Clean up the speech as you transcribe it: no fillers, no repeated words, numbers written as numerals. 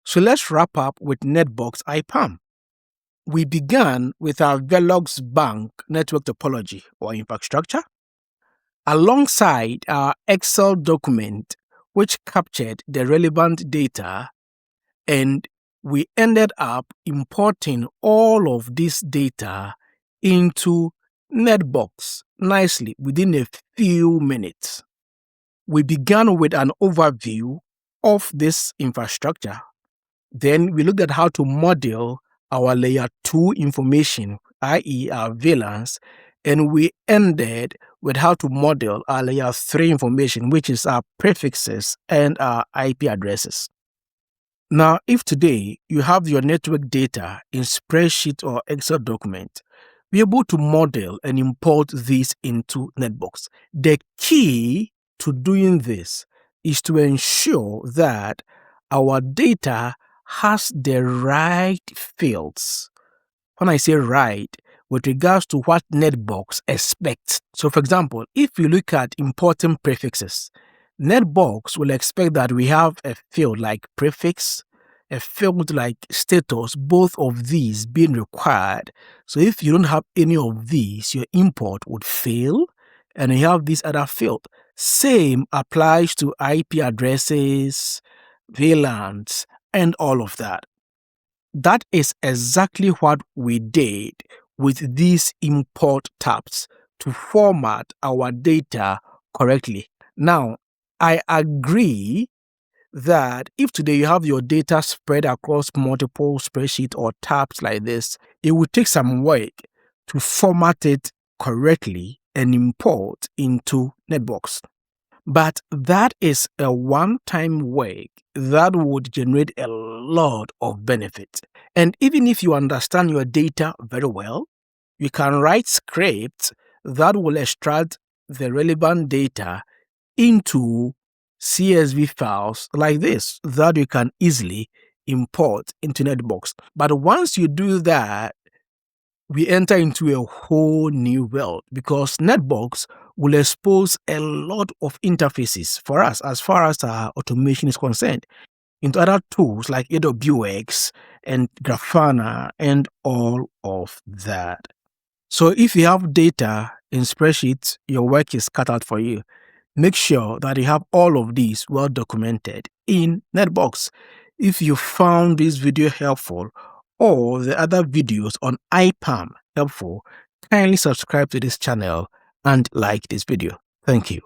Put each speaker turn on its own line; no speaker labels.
So let's wrap up with NetBox IPAM. We began with our Velox Bank network topology or infrastructure, alongside our Excel document, which captured the relevant data, and we ended up importing all of this data into NetBox nicely within a few minutes. We began with an overview of this infrastructure. Then we looked at how to model our layer 2 information, i.e. our VLANs, and we ended with how to model our layer 3 information, which is our prefixes and our IP addresses. Now, if today you have your network data in spreadsheet or Excel document, be able to model and import these into NetBox. The key to doing this is to ensure that our data has the right fields. When I say right, with regards to what NetBox expects. So, for example, if you look at importing prefixes, NetBox will expect that we have a field like prefix, a field like status, both of these being required. So if you don't have any of these, your import would fail, and you have this other field. Same applies to IP addresses, VLANs, and all of that. That is exactly what we did with these import tabs to format our data correctly. Now, I agree that if today you have your data spread across multiple spreadsheets or tabs like this, it would take some work to format it correctly and import into NetBox. But that is a one-time work that would generate a lot of benefit. And even if you understand your data very well, you can write scripts that will extract the relevant data into CSV files like this that you can easily import into NetBox. But once you do that, we enter into a whole new world, because NetBox will expose a lot of interfaces for us as far as our automation is concerned into other tools like AWS and Grafana and all of that. So if you have data in spreadsheets, your work is cut out for you. Make sure that you have all of these well documented in NetBox. If you found this video helpful or the other videos on IPAM helpful, kindly subscribe to this channel and like this video. Thank you.